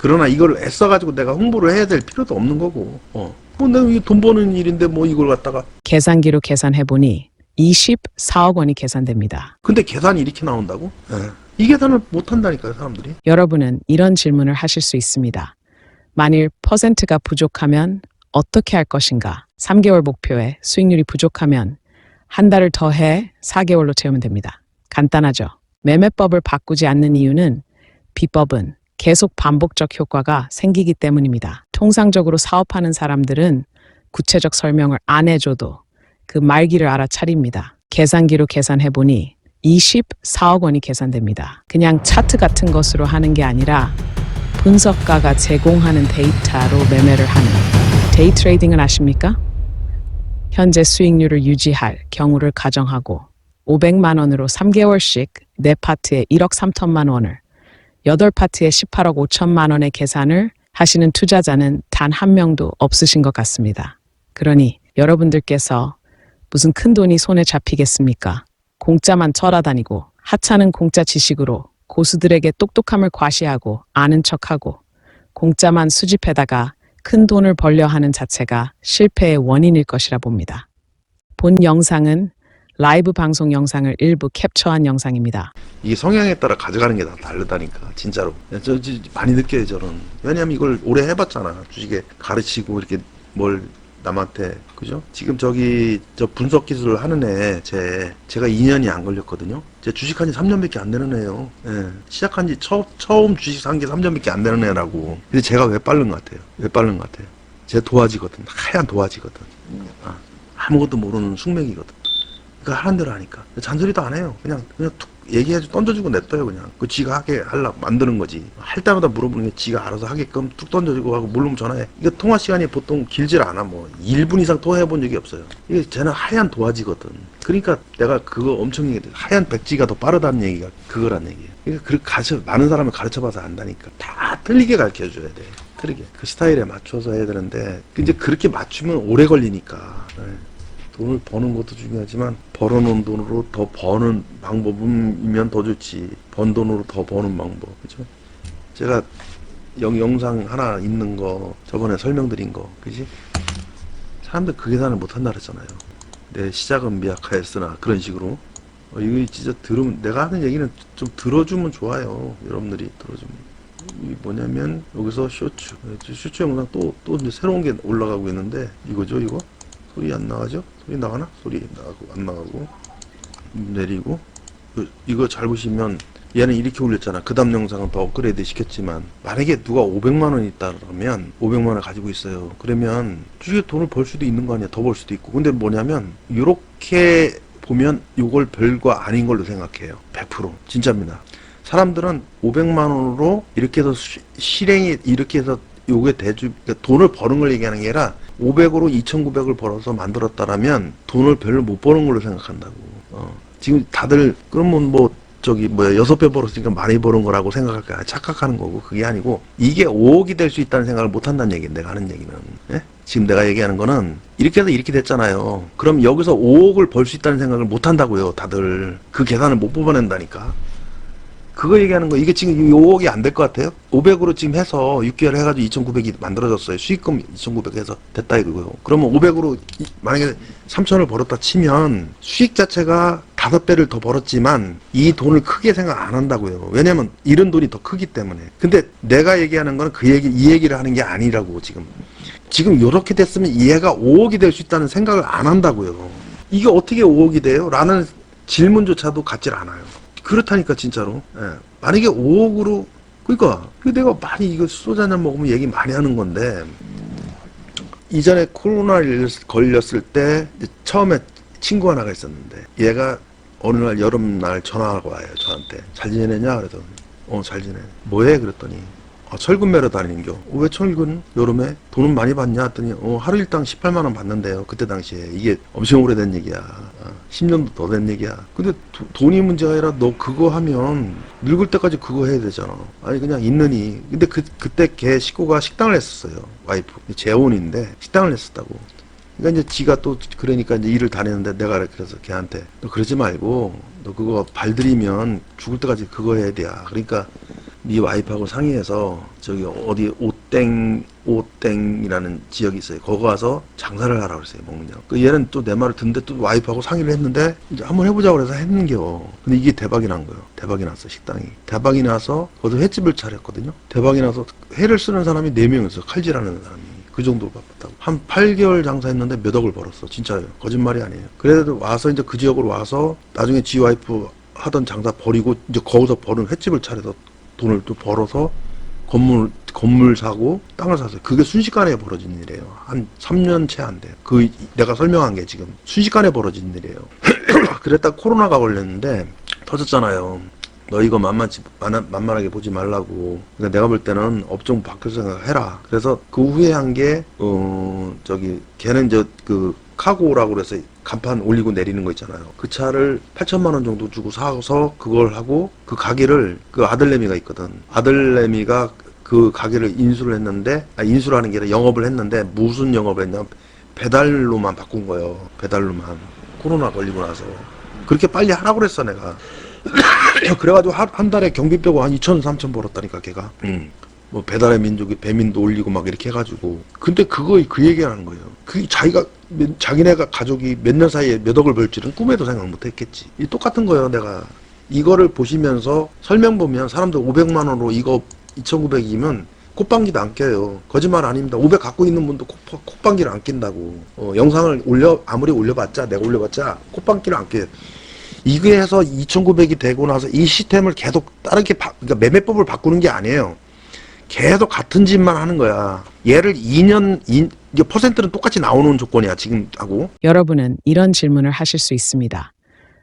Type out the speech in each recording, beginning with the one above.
그러나 이걸 애써가지고 내가 홍보를 해야 될 필요도 없는 거고. 뭐 내가 이게 돈 버는 일인데 뭐 이걸 갖다가. 계산기로 계산해보니 24억 원이 계산됩니다. 근데 계산이 이렇게 나온다고? 이 계산을 못 한다니까요, 사람들이. 여러분은 이런 질문을 하실 수 있습니다. 만일 퍼센트가 부족하면 어떻게 할 것인가? 3개월 목표에 수익률이 부족하면 한 달을 더 해 4개월로 채우면 됩니다. 간단하죠? 매매법을 바꾸지 않는 이유는 비법은 계속 반복적 효과가 생기기 때문입니다. 통상적으로 사업하는 사람들은 구체적 설명을 안 해줘도 그 말귀를 알아차립니다. 계산기로 계산해보니 24억 원이 계산됩니다. 그냥 차트 같은 것으로 하는 게 아니라 분석가가 제공하는 데이터로 매매를 하는 데이 트레이딩을 아십니까? 현재 수익률을 유지할 경우를 가정하고 500만 원으로 3개월씩 4파트에 1억 3천만 원을 8파트에 18억 5천만 원의 계산을 하시는 투자자는 단 한 명도 없으신 것 같습니다. 그러니 여러분들께서 무슨 큰 돈이 손에 잡히겠습니까? 공짜만 쳐다다니고 하찮은 공짜 지식으로 고수들에게 똑똑함을 과시하고 아는 척하고 공짜만 수집해다가 큰 돈을 벌려 하는 자체가 실패의 원인일 것이라 봅니다. 본 영상은 라이브 방송 영상을 일부 캡처한 영상입니다. 이게 성향에 따라 가져가는 게 다 다르다니까, 진짜로. 많이 느껴요, 저는. 왜냐면 이걸 오래 해봤잖아. 주식에 가르치고 이렇게 뭘 남한테, 그죠? 지금 저 분석 기술을 하는 애, 제가 2년이 안 걸렸거든요. 제 주식한 지 3년밖에 안 되는 애예요. 예. 시작한 지 처음 주식 산 게 3년밖에 안 되는 애라고. 근데 제가 왜 빠른 것 같아요? 제 도화지거든. 하얀 도화지거든. 아무것도 모르는 숙맥이거든. 그러니까 하는 대로 하니까. 잔소리도 안 해요. 그냥 툭 얘기해서 던져주고 냅둬요, 그냥. 그 지가 하게 하려고 만드는 거지. 할 때마다 물어보는 게 지가 알아서 하게끔 툭 던져주고 하고, 모르면 전화해. 이거 통화 시간이 보통 길질 않아. 뭐 1분 이상 통화해본 적이 없어요. 이게 쟤는 하얀 도화지거든. 그러니까 내가 그거 엄청 얘기해. 하얀 백지가 더 빠르다는 얘기가 그거란 얘기예요. 그러니까 많은 사람을 가르쳐봐서 안다니까. 다 틀리게 가르쳐줘야 돼. 틀리게. 그 스타일에 맞춰서 해야 되는데, 이제 그렇게 맞추면 오래 걸리니까. 돈을 버는 것도 중요하지만 벌어놓은 돈으로 더 버는 방법이면 더 좋지. 번 돈으로 더 버는 방법, 그죠? 제가 영상 하나 있는 거 저번에 설명드린 거, 그지? 사람들 그 계산을 못한다 그랬잖아요. 내 시작은 미약하였으나, 그런 식으로. 이거 진짜 들으면, 내가 하는 얘기는 좀 들어주면 좋아요. 여러분들이 들어주면. 이게 뭐냐면 여기서 쇼츠 영상 또 이제 새로운 게 올라가고 있는데, 이거죠, 이거? 소리 안 나가죠? 소리 나가나? 소리 나가고 안 나가고 내리고. 이거 잘 보시면 얘는 이렇게 올렸잖아. 그 다음 영상은 더 업그레이드 시켰지만, 만약에 누가 500만 원 있다면 500만 원 가지고 있어요. 그러면 주식에 돈을 벌 수도 있는 거 아니야. 더 벌 수도 있고. 근데 뭐냐면 요렇게 보면 요걸 별거 아닌 걸로 생각해요. 100% 진짜입니다. 사람들은 500만 원으로 이렇게 해서 실행이 이렇게 해서 요게 그러니까 돈을 버는 걸 얘기하는 게 아니라 500으로 2,900을 벌어서 만들었다라면 돈을 별로 못 버는 걸로 생각한다고. 지금 다들 그러면 뭐 6배 벌었으니까 많이 버는 거라고 생각할까? 착각하는 거고, 그게 아니고 이게 5억이 될 수 있다는 생각을 못 한다는 얘기예요. 내가 하는 얘기는. 예? 지금 내가 얘기하는 거는 이렇게 해서 이렇게 됐잖아요. 그럼 여기서 5억을 벌 수 있다는 생각을 못 한다고요. 다들 그 계산을 못 뽑아낸다니까. 그거 얘기하는 거. 이게 지금 5억이 안 될 것 같아요? 500으로 지금 해서 6개월 해가지고 2,900이 만들어졌어요. 수익금 2,900 해서 됐다 이거고요. 그러면 500으로 만약에 3,000을 벌었다 치면 수익 자체가 5배를 더 벌었지만 이 돈을 크게 생각 안 한다고요. 왜냐면 잃은 돈이 더 크기 때문에. 근데 내가 얘기하는 거는 이 얘기를 하는 게 아니라고. 지금 요렇게 됐으면 얘가 5억이 될 수 있다는 생각을 안 한다고요. 이게 어떻게 5억이 돼요? 라는 질문조차도 갖질 않아요. 그렇다니까, 진짜로. 예. 만약에 5억으로, 그러니까 내가 많이 이거 소주 한잔 먹으면 얘기 많이 하는 건데, 이전에 코로나에 걸렸을 때 처음에 친구 하나가 있었는데, 얘가 어느 날 여름날 전화가 와요, 저한테. 잘 지내냐? 그래서 잘 지내. 뭐해? 그랬더니 철근 매러 다니는겨. 왜 철근? 여름에? 돈은 많이 받냐? 했더니 하루 일당 18만 원 받는데요. 그때 당시에. 이게 엄청 오래된 얘기야. 10년도 더 된 얘기야. 근데 돈이 문제가 아니라 너 그거 하면 늙을 때까지 그거 해야 되잖아. 아니 그냥 있느니. 근데 그때 걔 식구가 식당을 했었어요. 와이프. 재혼인데 식당을 했었다고. 그러니까 이제 지가 또 그러니까 이제 일을 다니는데, 내가 그래서 걔한테 너 그러지 말고 너 그거 발들이면 죽을 때까지 그거 해야 돼. 그러니까 네 와이프하고 상의해서 저기 어디 오땡이라는 지역이 있어요. 거기 가서 장사를 하라고 그랬어요. 먹느냐고. 그 얘는 또 내 말을 듣는데 또 와이프하고 상의를 했는데 이제 한번 해보자고 그래서 했는겨. 근데 이게 대박이 난 거예요. 대박이 났어, 식당이. 대박이 나서 거기서 횟집을 차렸거든요. 대박이 나서 회를 쓰는 사람이 4명이었어. 칼질하는 사람이. 그 정도로 바빴다고. 한 8개월 장사했는데 몇 억을 벌었어. 진짜요. 거짓말이 아니에요. 그래도 와서 이제 그 지역으로 와서 나중에 지 와이프 하던 장사 버리고 이제 거기서 버는 횟집을 차려서 돈을 또 벌어서 건물 사고 땅을 샀어요. 그게 순식간에 벌어진 일이에요. 한 3년 채 안 돼요. 내가 설명한 게 지금 순식간에 벌어진 일이에요. 그랬다 코로나가 걸렸는데 터졌잖아요. 너 이거 만만하게 보지 말라고. 그러니까 내가 볼 때는 업종 바뀌어서 생각해라. 그래서 그 후에 한 게, 걔는 그 카고라고 그래서 간판 올리고 내리는 거 있잖아요. 그 차를 8천만 원 정도 주고 사서 그걸 하고 그 가게를 그 아들내미가 있거든. 아들내미가 그 가게를 인수를 했는데, 인수라는 게 아니라 영업을 했는데 무슨 영업을 했냐? 배달로만 바꾼 거예요. 배달로만. 코로나 걸리고 나서. 그렇게 빨리 하라고 그랬어, 내가. 그래가지고 한 달에 경비 빼고 한 2천, 3천 벌었다니까, 걔가. 뭐 배달의 민족이 배민도 올리고 막 이렇게 해가지고. 근데 그 얘기하는 거예요. 자기네가 가족이 몇 년 사이에 몇 억을 벌 줄은 꿈에도 생각 못 했겠지. 똑같은 거예요, 내가. 이거를 보시면서 설명 보면 사람들 500만 원으로 이거 2,900이면 콧방귀도 안 껴요. 거짓말 아닙니다. 500 갖고 있는 분도 콧방귀를 안 낀다고. 영상을 아무리 내가 올려봤자 콧방귀를 안 껴요. 이게 해서 2,900이 되고 나서 이 시스템을 계속 다르게 그러니까 매매법을 바꾸는 게 아니에요. 계속 같은 짓만 하는 거야. 얘를 2년, 이게 퍼센트는 똑같이 나오는 조건이야, 지금 하고. 여러분은 이런 질문을 하실 수 있습니다.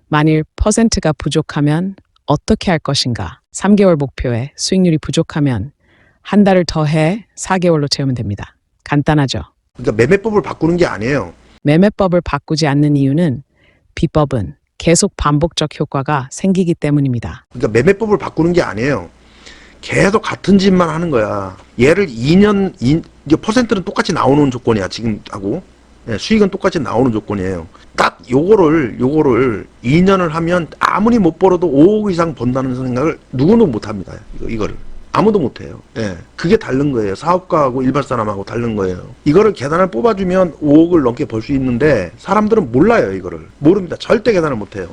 만일 퍼센트가 부족하면 어떻게 할 것인가? 3개월 목표에 수익률이 부족하면 한 달을 더 해 4개월로 채우면 됩니다. 간단하죠? 그러니까 매매법을 바꾸는 게 아니에요. 매매법을 바꾸지 않는 이유는 비법은 계속 반복적 효과가 생기기 때문입니다. 그러니까 매매법을 바꾸는 게 아니에요. 계속 같은 짓만 하는 거야. 얘를 2년, 이게 퍼센트는 똑같이 나오는 조건이야, 지금 하고. 예, 수익은 똑같이 나오는 조건이에요. 딱 요거를 2년을 하면 아무리 못 벌어도 5억 이상 번다는 생각을 누구도 못 합니다. 이거를. 아무도 못 해요. 예. 그게 다른 거예요. 사업가하고 일반 사람하고 다른 거예요. 이거를 계산을 뽑아주면 5억을 넘게 벌 수 있는데 사람들은 몰라요, 이거를. 모릅니다. 절대 계산을 못 해요.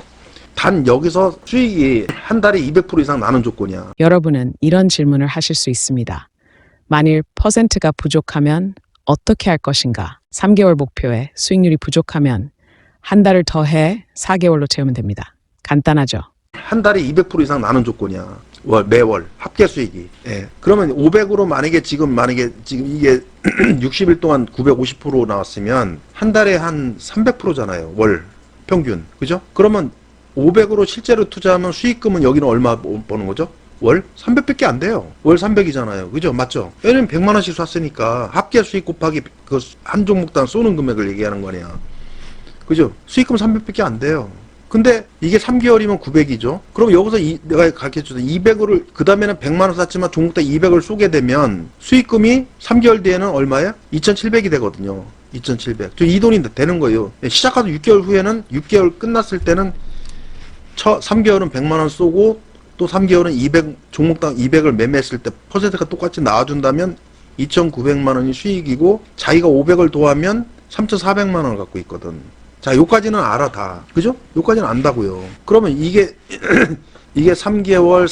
단 여기서 수익이 한 달에 200% 이상 나는 조건이야. 여러분은 이런 질문을 하실 수 있습니다. 만일 퍼센트가 부족하면 어떻게 할 것인가? 3개월 목표에 수익률이 부족하면 한 달을 더 해 4개월로 채우면 됩니다. 간단하죠? 한 달에 200% 이상 나는 조건이야. 매월 합계 수익이. 예. 그러면 500으로 만약에 지금 이게 60일 동안 950% 나왔으면 한 달에 한 300%잖아요. 월 평균. 그죠? 그러면 500으로 실제로 투자하면 수익금은 여기는 얼마 버는 거죠? 월 300밖에 안 돼요. 월 300이잖아요. 그죠? 맞죠? 왜냐면 100만 원씩 쐈으니까 합계 수익 곱하기 그 한 종목당 쏘는 금액을 얘기하는 거 아니야. 그죠? 수익금 300밖에 안 돼요. 근데 이게 3개월이면 900이죠. 그럼 여기서 내가 가르쳐줬던 200을 그 다음에는 100만 원 쐈지만 종목당 200을 쏘게 되면 수익금이 3개월 뒤에는 얼마야? 2,700이 되거든요. 2,700. 이 돈이 되는 거예요. 시작하던 6개월 후에는 6개월 끝났을 때는 3개월은 100만 원 쏘고 또 3개월은 200 종목당 200을 매매했을 때 퍼센트가 똑같이 나와준다면 2,900만 원이 수익이고 자기가 500을 더하면 3,400만 원을 갖고 있거든. 자, 요까지는 알아 다. 그죠? 요까지는 안다고요. 그러면 이게 3개월에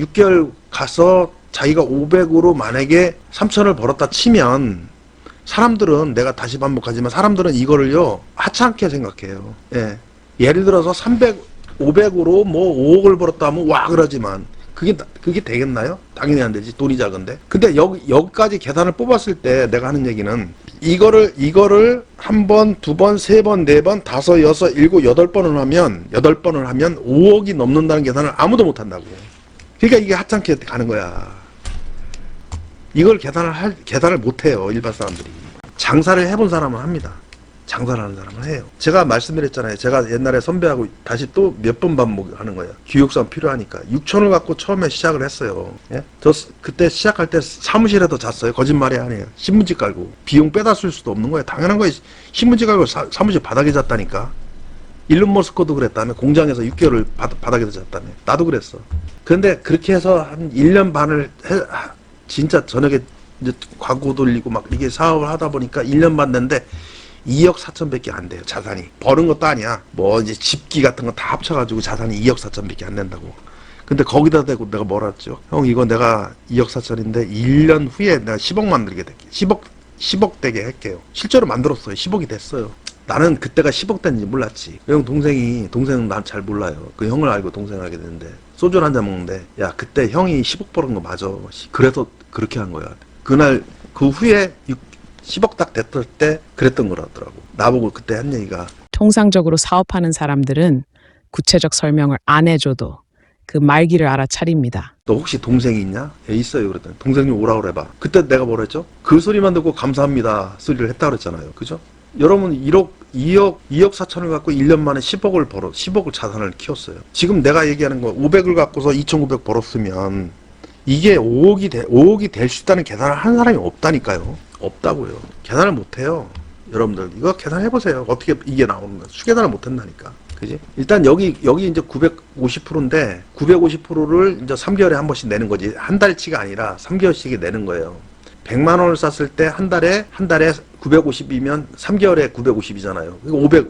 6개월 가서 자기가 500으로 만약에 3,000을 벌었다 치면 사람들은 내가 다시 반복하지만 사람들은 이거를요 하찮게 생각해요. 예. 예를 들어서 500으로 뭐 5억을 벌었다 하면 와 그러지만 그게 되겠나요? 당연히 안 되지. 돈이 작은데. 근데 여기까지 계산을 뽑았을 때 내가 하는 얘기는 이거를 한 번, 두 번, 세 번, 네 번, 다섯, 여섯, 일곱, 8번을 하면 5억이 넘는다는 계산을 아무도 못 한다고. 그러니까 이게 하찮게 가는 거야. 이걸 계산을 못 해요, 일반 사람들이. 장사를 해본 사람은 합니다. 장사를 하는 사람은 해요. 제가 말씀드렸잖아요. 제가 옛날에 선배하고 다시 또 몇 번 반복하는 거예요. 교육상 필요하니까. 6천을 갖고 처음에 시작을 했어요. 예? 저 그때 시작할 때 사무실에도 잤어요. 거짓말이 아니에요. 신문지 깔고. 비용 빼다 쓸 수도 없는 거예요. 당연한 거예요. 신문지 깔고 사무실 바닥에 잤다니까. 일론 머스크도 그랬다며. 공장에서 6개월을 바닥에서 잤다며. 나도 그랬어. 그런데 그렇게 해서 한 1년 반을 진짜 저녁에 이제 광고 돌리고 막 이게 사업을 하다 보니까 1년 반 됐는데 2억 4천밖에 안 돼요, 자산이. 버는 것도 아니야. 뭐 이제 집기 같은 거 다 합쳐가지고 자산이 2억 4천밖에 안 된다고. 근데 거기다 대고 내가 뭐라 했죠? 형, 이거 내가 2억 4천인데 1년 후에 내가 10억 만들게 될게. 10억 되게 할게요. 실제로 만들었어요. 10억이 됐어요. 나는 그때가 10억 된지 몰랐지. 그 형 동생은 난 잘 몰라요. 그 형을 알고 동생을 알게 됐는데, 소주 한잔 먹는데, 야, 그때 형이 10억 버는 거 맞아. 그래서 그렇게 한 거야. 그날, 그 후에 10억 딱 됐을 때 그랬던 거라더라고. 나보고 그때 한 얘기가. 통상적으로 사업하는 사람들은 구체적 설명을 안 해줘도 그 말기를 알아차립니다. 너 혹시 동생이 있냐? 예, 있어요. 그랬더니 동생 좀 오라 그래봐. 그때 내가 뭐라 했죠? 그 소리만 듣고 감사합니다 소리를 했다 그랬잖아요. 그죠? 여러분 2억 4천을 갖고 1년 만에 10억을 자산을 키웠어요. 지금 내가 얘기하는 거 500을 갖고서 2,900 벌었으면 이게 5억이 될 수 있다는 계산을 하는 사람이 없다니까요. 없다고요. 계산을 못해요. 여러분들 이거 계산해보세요. 어떻게 이게 나오는 거야. 수계산을 못한다니까. 그지? 일단 여기 이제 950%인데 950%를 이제 3개월에 한 번씩 내는 거지. 한 달치가 아니라 3개월씩 내는 거예요. 100만 원을 쐈을 때 한 달에 950이면 3개월에 950이잖아요.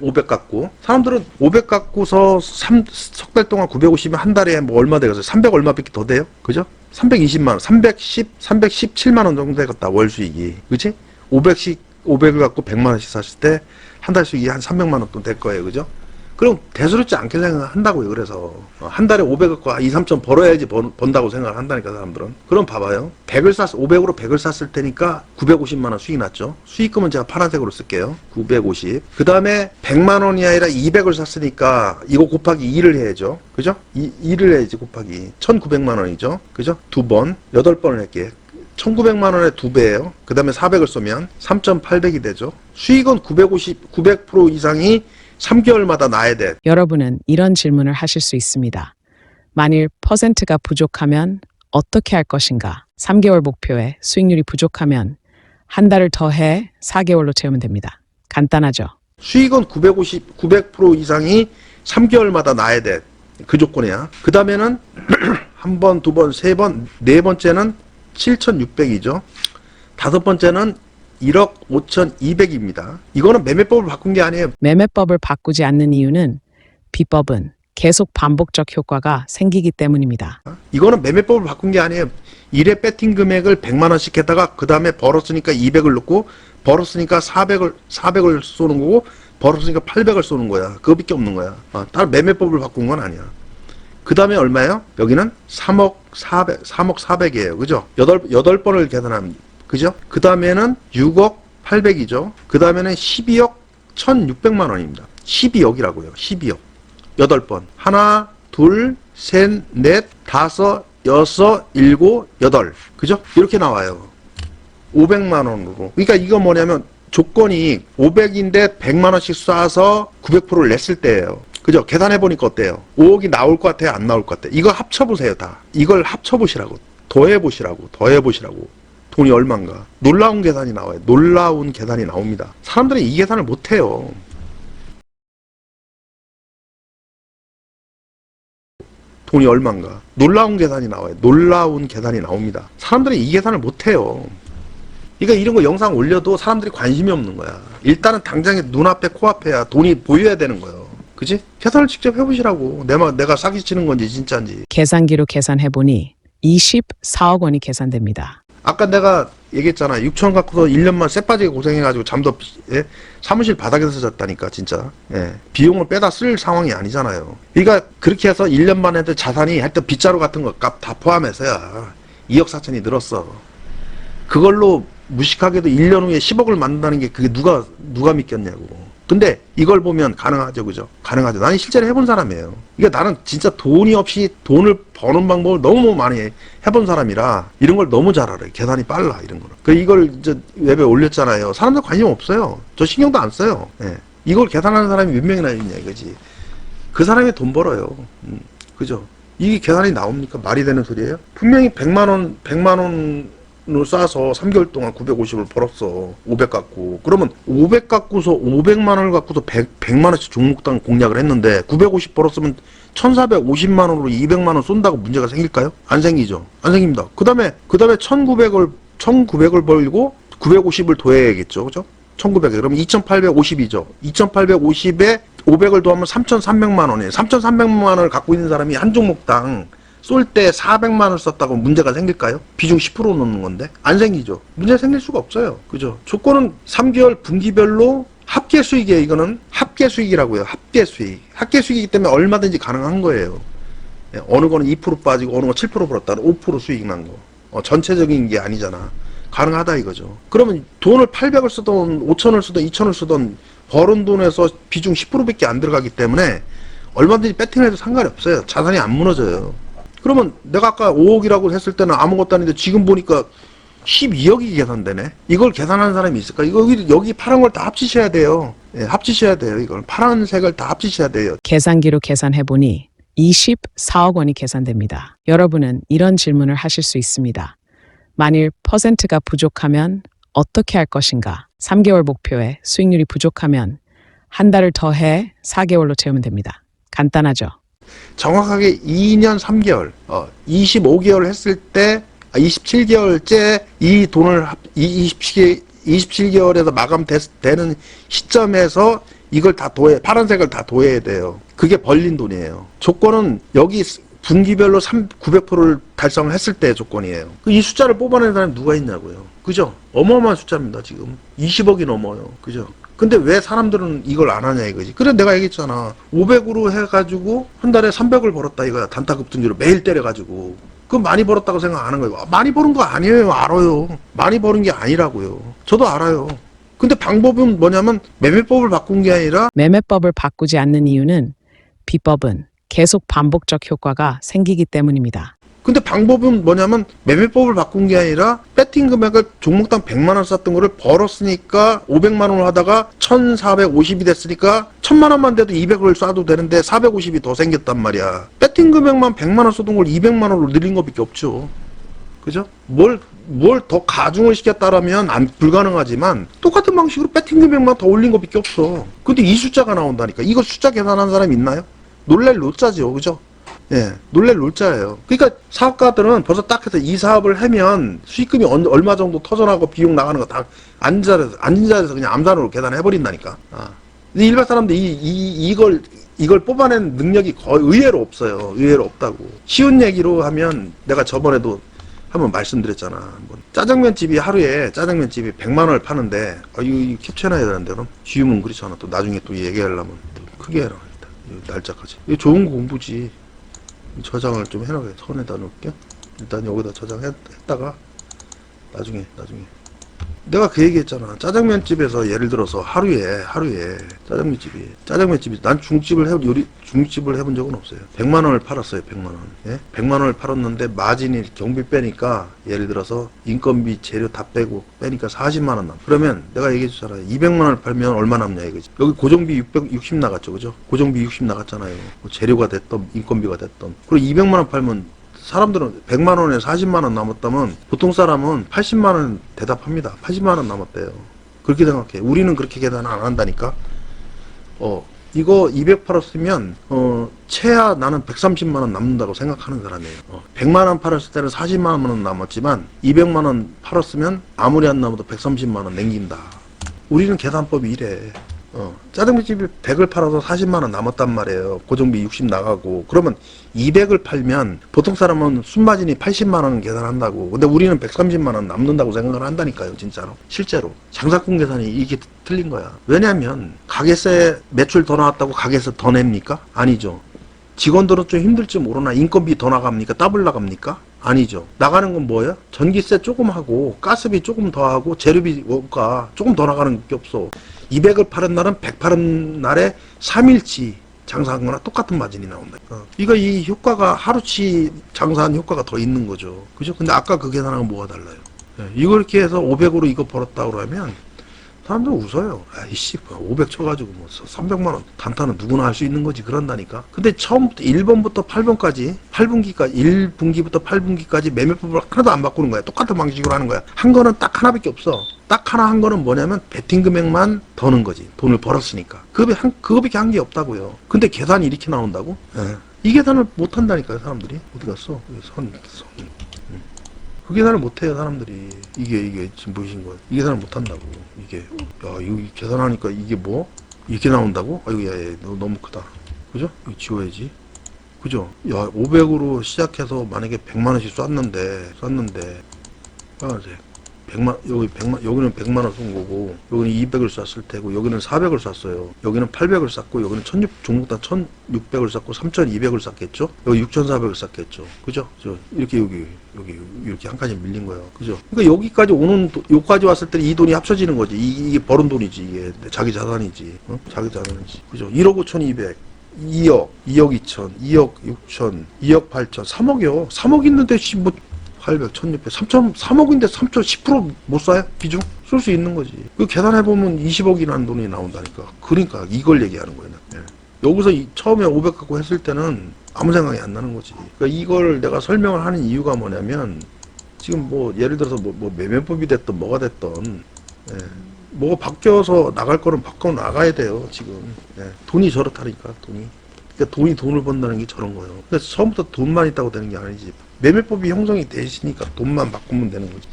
500 갖고 사람들은 500 갖고서 석 달 동안 950이면 한 달에 뭐 얼마 되겠어요? 300 얼마밖에 더 돼요? 그죠? 320만 원, 317만 원 정도 되겠다. 월 수익이. 그지? 500을 갖고 100만 원씩 샀을 때 한 달 수익이 한 300만 원 돈 될 거예요. 그죠? 그럼 대수롭지 않게 생각한다고요. 그래서 한 달에 500 갖고 2, 3천 벌어야지 번다고 생각을 한다니까 사람들은. 그럼 봐봐요. 500으로 100을 샀을 테니까 950만 원 수익 났죠. 수익금은 제가 파란색으로 쓸게요. 950. 그 다음에 100만 원이 아니라 200을 샀으니까 이거 곱하기 2를 해야죠. 그죠? 2를 해야지 곱하기. 1900만 원이죠. 그죠? 2번. 8번을 할게. 1900만 원의 2배예요. 그 다음에 400을 쏘면 3,800이 되죠. 수익은 900% 이상이 3개월마다 나야 돼. 여러분은 이런 질문을 하실 수 있습니다. 만일 퍼센트가 부족하면 어떻게 할 것인가? 3개월 목표에 수익률이 부족하면 한 달을 더 해 4개월로 채우면 됩니다. 간단하죠? 수익은 900% 이상이 3개월마다 나야 돼. 그 조건이야. 그 다음에는 한 번, 두 번, 세 번, 네 번째는 7,600이죠. 다섯 번째는 1억 5,200입니다. 이거는 매매법을 바꾼 게 아니에요. 매매법을 바꾸지 않는 이유는 비법은 계속 반복적 효과가 생기기 때문입니다. 이거는 매매법을 바꾼 게 아니에요. 1회 배팅 금액을 100만 원씩 했다가 그 다음에 벌었으니까 200을 넣고 벌었으니까 400을 쏘는 거고 벌었으니까 800을 쏘는 거야. 그거밖에 없는 거야. 다른 매매법을 바꾼 건 아니야. 그 다음에 얼마예요? 여기는 3억 400이에요. 그죠? 8번을 계산하면 그죠? 그 다음에는 6억 800이죠. 그 다음에는 12억 1,600만 원입니다. 12억이라고요. 12억. 8번. 하나, 둘, 셋, 넷, 다섯, 여섯, 일곱, 여덟. 그죠? 이렇게 나와요. 500만 원으로. 그러니까 이거 뭐냐면 조건이 500인데 100만 원씩 쏴서 900%를 냈을 때예요. 그죠? 계산해보니까 어때요? 5억이 나올 것 같아요? 안 나올 것 같아요? 이거 합쳐보세요, 다. 이걸 합쳐보시라고. 더해보시라고. 돈이 얼만가. 놀라운 계산이 나와요. 놀라운 계산이 나옵니다. 사람들이 이 계산을 못해요. 돈이 얼만가. 놀라운 계산이 나와요. 놀라운 계산이 나옵니다. 사람들이 이 계산을 못해요. 그러니까 이런 거 영상 올려도 사람들이 관심이 없는 거야. 일단은 당장에 눈앞에 코앞에야 돈이 보여야 되는 거예요. 그지? 계산을 직접 해보시라고. 내가 사기치는 건지 진짜인지. 계산기로 계산해보니 24억 원이 계산됩니다. 아까 내가 얘기했잖아. 6천 갖고서 1년만 쎄빠지게 고생해가지고 잠도 사무실 바닥에서 잤다니까 진짜. 비용을 빼다 쓸 상황이 아니잖아요. 그러니까 그렇게 해서 1년 만에 자산이 하여튼 빗자루 같은 거 값 다 포함해서야 2억 4천이 늘었어. 그걸로 무식하게도 1년 후에 10억을 만든다는 게 그게 누가 믿겠냐고. 근데 이걸 보면 가능하죠. 그죠? 가능하죠. 나는 실제로 해본 사람이에요. 그러니까 나는 진짜 돈이 없이 돈을 버는 방법을 너무 많이 해본 사람이라 이런 걸 너무 잘 알아요. 계산이 빨라 이런 거는. 이걸 이제 웹에 올렸잖아요. 사람들 관심 없어요. 저 신경도 안 써요. 이걸 계산하는 사람이 몇 명이나 있냐 이거지. 그 사람이 돈 벌어요. 그죠? 이게 계산이 나옵니까? 말이 되는 소리예요? 분명히 100만 원을 싸서 3개월 동안 950을 벌었어. 500 갖고. 그러면 500 갖고서 500만 원을 갖고서 100만 원씩 종목당 공략을 했는데 950 벌었으면 1450만 원으로 200만 원 쏜다고 문제가 생길까요? 안 생기죠. 안 생깁니다. 그다음에 1900을 벌고 950을 더해야겠죠. 그죠? 1900에 그러면 2850이죠. 2850에 500을 더하면 3300만 원이에요. 3300만 원을 갖고 있는 사람이 한 종목당 쏠 때 400만 원을 썼다고 문제가 생길까요? 비중 10% 넣는 건데 안 생기죠. 문제 생길 수가 없어요. 그죠? 조건은 3개월 분기별로 합계 수익이에요. 이거는 합계 수익이라고요. 합계 수익. 합계 수익이기 때문에 얼마든지 가능한 거예요. 예, 어느 거는 2% 빠지고 어느 거 7% 벌었다는 5% 수익 난 거. 전체적인 게 아니잖아. 가능하다 이거죠. 그러면 돈을 800을 쓰던 5000을 쓰던 2000을 쓰던 벌은 돈에서 비중 10%밖에 안 들어가기 때문에 얼마든지 배팅해도 상관이 없어요. 자산이 안 무너져요. 그러면 내가 아까 5억이라고 했을 때는 아무것도 아닌데 지금 보니까 12억이 계산되네. 이걸 계산하는 사람이 있을까? 여기 파란 걸 다 합치셔야 돼요. 예, 합치셔야 돼요. 이걸 파란색을 다 합치셔야 돼요. 계산기로 계산해보니 24억 원이 계산됩니다. 여러분은 이런 질문을 하실 수 있습니다. 만일 퍼센트가 부족하면 어떻게 할 것인가? 3개월 목표에 수익률이 부족하면 한 달을 더해 4개월로 채우면 됩니다. 간단하죠? 정확하게 2년 3개월, 25개월 했을 때 27개월째 이 돈을 27개월에서 마감되는 시점에서 이걸 다 파란색을 다 도해야 돼요. 그게 벌린 돈이에요. 조건은 여기 분기별로 900%를 달성을 했을 때 조건이에요. 이 숫자를 뽑아낸 사람이 누가 있냐고요. 그죠? 어마어마한 숫자입니다, 지금. 20억이 넘어요. 그죠? 근데 왜 사람들은 이걸 안 하냐 이거지. 그래 내가 얘기했잖아. 500으로 해가지고 한 달에 300을 벌었다 이거야. 단타급등주로 매일 때려가지고. 그럼 많이 벌었다고 생각 안 한 거예요. 많이 버는 거 아니에요. 알아요. 많이 버는 게 아니라고요. 저도 알아요. 근데 방법은 뭐냐면 매매법을 바꾼 게 아니라 매매법을 바꾸지 않는 이유는 비법은 계속 반복적 효과가 생기기 때문입니다. 근데 방법은 뭐냐면 매매법을 바꾼 게 아니라 배팅 금액을 종목당 100만 원 썼던 거를 벌었으니까 500만 원을 하다가 1450이 됐으니까 1000만 원만 돼도 200을 쏴도 되는데 450이 더 생겼단 말이야. 배팅 금액만 100만 원 쏘던 걸 200만 원으로 늘린 것밖에 없죠. 그죠? 뭘 더 가중을 시켰다라면 불가능하지만 똑같은 방식으로 배팅 금액만 더 올린 것밖에 없어. 근데 이 숫자가 나온다니까. 이거 숫자 계산한 사람 있나요? 놀랄 노자죠. 그죠? 예, 놀랄 놀자예요. 그러니까 사업가들은 벌써 딱 해서 이 사업을 하면 수익금이 얼마 정도 터져나가고 비용 나가는 거 다 앉은 자리에서 그냥 암산으로 계산해버린다니까. 근데 일반 사람들 이걸 뽑아낸 능력이 거의 의외로 없어요. 의외로 없다고. 쉬운 얘기로 하면 내가 저번에도 한번 말씀드렸잖아. 짜장면 집이 하루에 짜장면집이 100만 원을 파는데 이거 캡처해놔야 되는데 그럼 쉬우면 그렇잖아. 또 나중에 또 얘기하려면 또 크게 해라. 일단 날짜까지. 이거 좋은 거 공부지. 저장을 좀 해놓게 손에다 놓을게요. 일단 여기다 저장했다가 나중에 내가 그 얘기했잖아. 짜장면집에서 예를 들어서 하루에 짜장면집이 난 중집을 해본 적은 없어요. 100만 원을 팔았어요. 100만 원. 예? 100만 원을 팔았는데 마진이 경비 빼니까 예를 들어서 인건비 재료 다 빼니까 40만 원 남. 그러면 내가 얘기했잖아. 200만 원을 팔면 얼마 남냐 이거지. 여기 고정비 660 나갔죠. 그죠? 고정비 60 나갔잖아요. 뭐 재료가 됐던 인건비가 됐던. 그리고 200만 원 팔면 사람들은 100만 원에 40만 원 남았다면 보통 사람은 80만 원 대답합니다. 80만 원 남았대요. 그렇게 생각해. 우리는 그렇게 계산 안 한다니까. 이거 200 팔았으면 최하 나는 130만 원 남는다고 생각하는 사람이에요. 100만 원 팔았을 때는 40만 원 남았지만 200만 원 팔았으면 아무리 안 남아도 130만 원 남긴다. 우리는 계산법이 이래. 짜장면집이 100을 팔아서 40만 원 남았단 말이에요. 고정비 60 나가고. 그러면 200을 팔면 보통 사람은 순마진이 80만 원 계산한다고. 근데 우리는 130만 원 남는다고 생각을 한다니까요. 진짜로. 실제로. 장사꾼 계산이 이게 틀린 거야. 왜냐면 가게세 매출 더 나왔다고 가게세 더 냅니까? 아니죠. 직원들은 좀 힘들지 모르나 인건비 더 나갑니까? 더블 나갑니까? 아니죠. 나가는 건 뭐예요? 전기세 조금 하고 가스비 조금 더 하고 재료비 원가 조금 더 나가는 게 없어. 200을 파는 날은 100 파는 날에 3일치 장사한 거나 똑같은 마진이 나온다. 이거 이 효과가 하루치 장사한 효과가 더 있는 거죠. 그죠? 근데 아까 그 계산하고 뭐가 달라요? 이걸 이렇게 해서 500으로 이거 벌었다고 그러면 사람들 웃어요. 아이씨, 500 쳐가지고 뭐 300만 원 단타는 누구나 할 수 있는 거지 그런다니까. 근데 처음부터 1번부터 8번까지 8분기까지 1분기부터 8분기까지 매매법을 하나도 안 바꾸는 거야. 똑같은 방식으로 하는 거야. 한 거는 딱 하나밖에 없어. 딱 하나 한 거는 뭐냐면 베팅 금액만 더 넣은 거지. 돈을 벌었으니까. 그거밖에 한 게 없다고요. 근데 계산이 이렇게 나온다고? 예. 이 계산을 못 한다니까요, 사람들이. 어디 갔어? 선. 그 계산을 못 해요, 사람들이. 이게 지금 보이신 거예요. 이 계산을 못 한다고. 이게. 야, 이거 계산하니까 이게 뭐? 이렇게 나온다고? 아이고, 야, 너무 크다. 그죠? 이거 지워야지. 그죠? 야, 500으로 시작해서 만약에 100만원씩 쐈는데, 빨간색. 100만, 여기는 100만원 쏜 거고, 여기는 200을 쐈을 테고, 여기는 400을 쐈어요. 여기는 800을 쐈고, 여기는 종목 다 1600을 쐈고, 3200을 쐈겠죠? 여기 6400을 쐈겠죠? 그죠? 이렇게 이렇게 한 칸이 밀린 거예요. 그죠? 그러니까 여기까지 왔을 때 이 돈이 합쳐지는 거지. 이게 벌은 돈이지, 이게. 자기 자산이지. 어? 자기 자산이지. 그죠? 1억 5200. 2억, 2억 2천, 2억 6천, 2억 8천, 3억이요. 3억 있는데, 800, 1600, 3억인데 3천 10%못 사요? 비중? 쓸 수 있는 거지. 그 계산해보면 20억이라는 돈이 나온다니까. 그러니까 이걸 얘기하는 거예요. 예. 여기서 처음에 500 갖고 했을 때는 아무 생각이 안 나는 거지. 그러니까 이걸 내가 설명을 하는 이유가 뭐냐면, 지금 뭐 예를 들어서 뭐 매매법이 됐든 뭐가 됐든, 예. 뭐가 바뀌어서 나갈 거는 바꿔 나가야 돼요, 지금. 예. 돈이 저렇다니까, 돈이. 그러니까 돈을 번다는 게 저런 거예요. 그러니까 처음부터 돈만 있다고 되는 게 아니지. 매매법이 형성이 되시니까 돈만 바꾸면 되는 거지.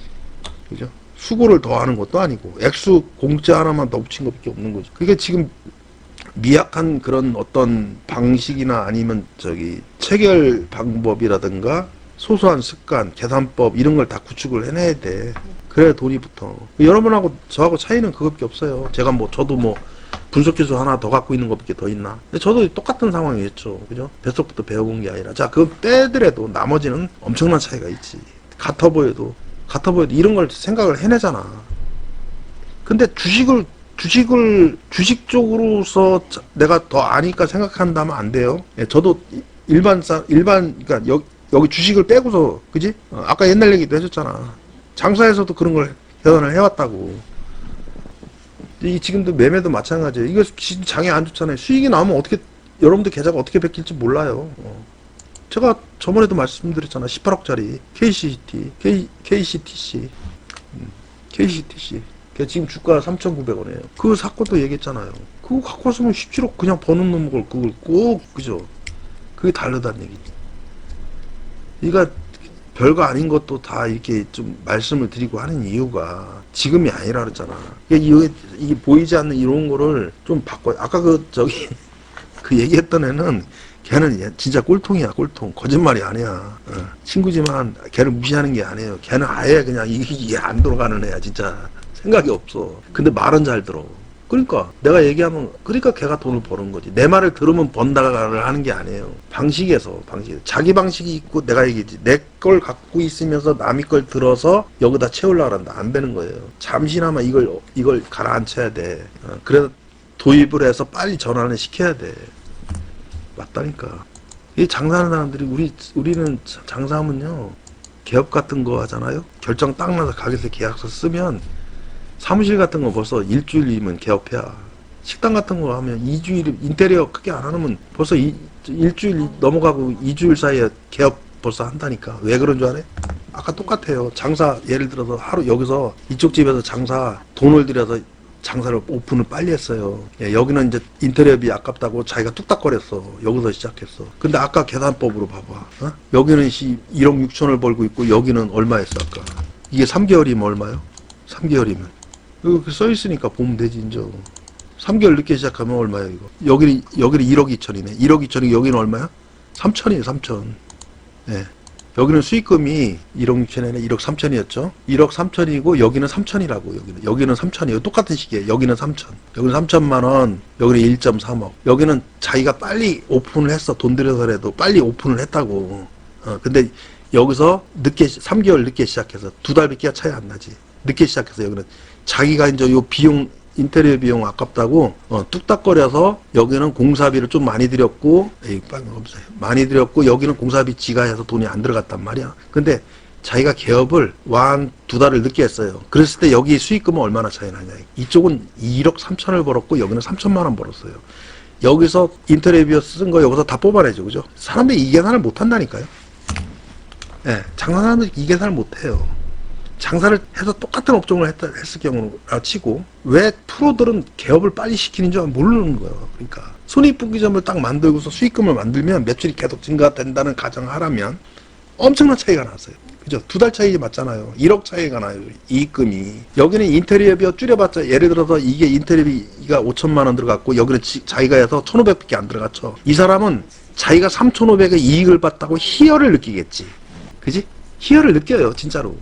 그죠? 수고를 더 하는 것도 아니고, 액수 공짜 하나만 더 붙인 것밖에 없는 거지. 그게 지금 미약한 그런 어떤 방식이나 아니면 체결 방법이라든가 소소한 습관, 계산법 이런 걸 다 구축을 해내야 돼. 그래야 돈이 붙어. 여러분하고 저하고 차이는 그것밖에 없어요. 저도 분석기술 하나 더 갖고 있는 것밖에 더 있나? 근데 저도 똑같은 상황이었죠. 그죠? 뱃속부터 배워본 게 아니라. 자, 그거 빼더라도 나머지는 엄청난 차이가 있지. 같아 보여도 이런 걸 생각을 해내잖아. 근데 주식 쪽으로서 내가 더 아니까 생각한다면 안 돼요. 예, 저도 그러니까 여기 주식을 빼고서, 그지? 아까 옛날 얘기도 해줬잖아. 장사에서도 그런 걸 계산을 해왔다고. 지금도 매매도 마찬가지예요. 이거 장이 안 좋잖아요. 수익이 나오면 여러분들 계좌가 어떻게 베낄지 몰라요. 제가 저번에도 말씀드렸잖아. 18억짜리 KCTC. 지금 주가 3,900원이에요. 그거 샀고도 얘기했잖아요. 그거 갖고 왔으면 17억 그냥 버는 놈을 그걸 꼭, 그죠? 그게 다르다는 얘기지. 그러니까 별거 아닌 것도 다 이렇게 좀 말씀을 드리고 하는 이유가 지금이 아니라 그랬잖아. 이게 보이지 않는 이런 거를 좀 바꿔. 아까 그 얘기했던 애는 걔는 진짜 꼴통이야, 꼴통. 거짓말이 아니야. 친구지만 걔를 무시하는 게 아니에요. 걔는 아예 그냥 이게 안 돌아가는 애야, 진짜. 생각이 없어. 근데 말은 잘 들어. 그러니까 내가 얘기하면 그러니까 걔가 돈을 버는 거지. 내 말을 들으면 번다를 하는 게 아니에요. 방식에서 자기 방식이 있고 내가 얘기했지. 내 걸 갖고 있으면서 남의 걸 들어서 여기다 채우려고 한다. 안 되는 거예요. 잠시나마 이걸 가라앉혀야 돼. 그래서 도입을 해서 빨리 전환을 시켜야 돼. 맞다니까. 이 장사하는 사람들이 우리는 장사하면요. 개업 같은 거 하잖아요. 결정 딱 나서 가게에서 계약서 쓰면 사무실 같은 거 벌써 일주일이면 개업해야. 식당 같은 거 하면 2주일, 인테리어 크게 안 하면 벌써 일주일 넘어가고 2주일 사이에 개업 벌써 한다니까. 왜 그런 줄 알아요? 아까 똑같아요. 장사, 예를 들어서 하루 여기서 이쪽 집에서 돈을 들여서 장사를 오픈을 빨리 했어요. 예, 여기는 이제 인테리어비 아깝다고 자기가 뚝딱거렸어. 여기서 시작했어. 근데 아까 계산법으로 봐봐. 여기는 1억 6천을 벌고 있고 여기는 얼마였어 아까? 이게 3개월이면 얼마요? 3개월이면. 여기 써있으니까 보면 되지, 인정. 3개월 늦게 시작하면 얼마야, 이거? 여기는 1억 2천이네. 1억 2천이 여기는 얼마야? 3천이에요, 3천. 예. 여기는 수익금이 1억 6천이나 1억 3천이었죠? 1억 3천이고, 여기는 3천이라고, 여기는 3천이에요. 똑같은 시기에. 여기는 3천. 여기는 3천만원, 여기는 1.3억. 여기는 자기가 빨리 오픈을 했어. 돈 들여서라도 빨리 오픈을 했다고. 근데 여기서 3개월 늦게 시작해서 2달밖에 차이 안 나지. 늦게 시작해서 여기는 자기가 이제 요 비용, 인테리어 비용 아깝다고, 뚝딱거려서 여기는 공사비를 좀 많이 들였고, 많이 들였고, 여기는 공사비 지가 해서 돈이 안 들어갔단 말이야. 근데 자기가 개업을 한 2달을 늦게 했어요. 그랬을 때 여기 수익금은 얼마나 차이 나냐. 이쪽은 2억 3천을 벌었고 여기는 3천만 원 벌었어요. 여기서 인터레비어 쓴 거 여기서 다 뽑아내죠. 그죠? 사람들이 이 계산을 못 한다니까요. 예, 장사하면 이 계산을 못 해요. 장사를 해서 똑같은 업종을 했을 경우로 치고 왜 프로들은 개업을 빨리 시키는 줄 모르는 거예요. 그러니까 손익분기점을 딱 만들고서 수익금을 만들면 매출이 계속 증가된다는 가정을 하라면 엄청난 차이가 났어요. 그죠? 2달 차이 맞잖아요. 1억 차이가 나요. 이익금이. 여기는 인테리어비가 줄여봤자 예를 들어서 이게 인테리어비가 5천만 원 들어갔고 여기는 자기가 해서 1,500밖에 안 들어갔죠. 이 사람은 자기가 3,500의 이익을 봤다고 희열을 느끼겠지. 그지? 희열을 느껴요. 진짜로.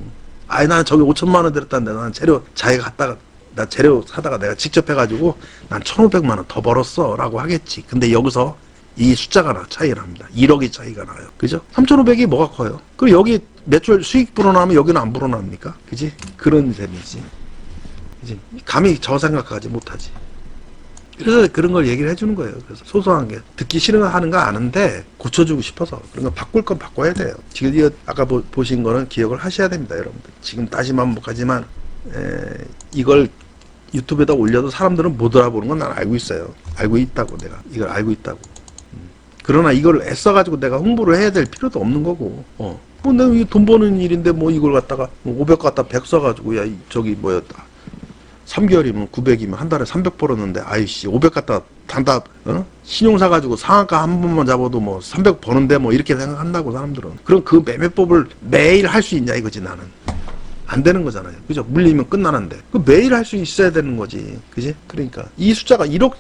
아니 나는 저기 5천만 원 들었다는데 나는 재료 자기가 갖다가 나 재료 사다가 내가 직접 해가지고 난 1,500만 원 더 벌었어 라고 하겠지. 근데 여기서 이 숫자가 차이가 납니다. 1억이 차이가 나요. 그죠? 3,500이 뭐가 커요? 그리고 여기 매출 수익 불어나면 여기는 안 불어납니까? 그지? 그런 셈이지. 그지? 감히 저 생각하지 못하지. 그래서 그런 걸 얘기를 해주는 거예요. 그래서 소소한 게 듣기 싫은 거 하는 거 아는데 고쳐주고 싶어서 그런 거 바꿀 건 바꿔야 돼요. 지금 이거 아까 보신 거는 기억을 하셔야 됩니다, 여러분들. 지금 따지면 못 가지만 이걸 유튜브에다 올려도 사람들은 못 알아보는 건 난 알고 있어요. 알고 있다고 내가 이걸 알고 있다고. 그러나 이걸 애써가지고 내가 홍보를 해야 될 필요도 없는 거고. 뭐 내가 돈 버는 일인데 뭐 이걸 갖다가 500 갖다 100 써가지고 야 저기 뭐였다. 3개월이면 900이면 한 달에 300 벌었는데 아이씨 500 갖다 단다 신용사 가지고 상한가 한 번만 잡아도 뭐 300 버는데 뭐 이렇게 생각한다고 사람들은. 그럼 그 매매법을 매일 할 수 있냐 이거지 나는. 안 되는 거잖아요. 그죠? 물리면 끝나는데. 그 매일 할 수 있어야 되는 거지. 그지? 그러니까 이 숫자가 1억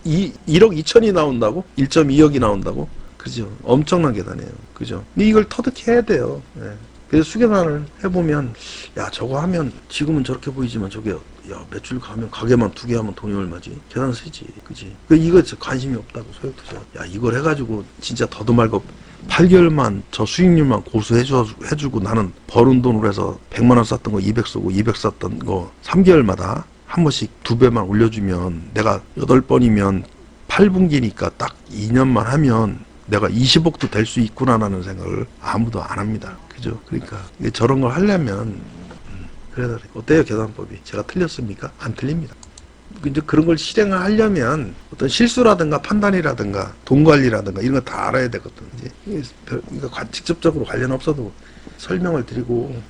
2천이 나온다고? 1.2억이 나온다고? 그죠? 엄청난 계산이에요. 그죠? 근데 이걸 터득해야 돼요. 예. 그래서 수계산을 해보면 야 저거 하면 지금은 저렇게 보이지만 저게 야 매출 가면 가게만 2개 하면 돈이 얼마지? 계산 쓰지. 그지? 이거 관심이 없다고 소액투자. 야 이걸 해가지고 진짜 더도 말고 8개월만 저 수익률만 고수해주고 나는 버는 돈으로 해서 100만 원 썼던 거 200 쓰고 200 썼던 거 3개월마다 한 번씩 2배만 올려주면 내가 8번이면 8분기니까 딱 2년만 하면 내가 20억도 될 수 있구나라는 생각을 아무도 안 합니다. 그죠? 그러니까 저런 걸 하려면 그래서 어때요 계산법이? 제가 틀렸습니까? 안 틀립니다. 이제 그런 걸 실행을 하려면 어떤 실수라든가 판단이라든가 돈 관리라든가 이런 거 다 알아야 되거든. 이제 그러니까 직접적으로 관련 없어도 설명을 드리고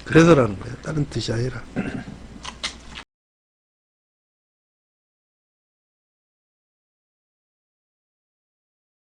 그래서라는 거예요. 다른 뜻이 아니라.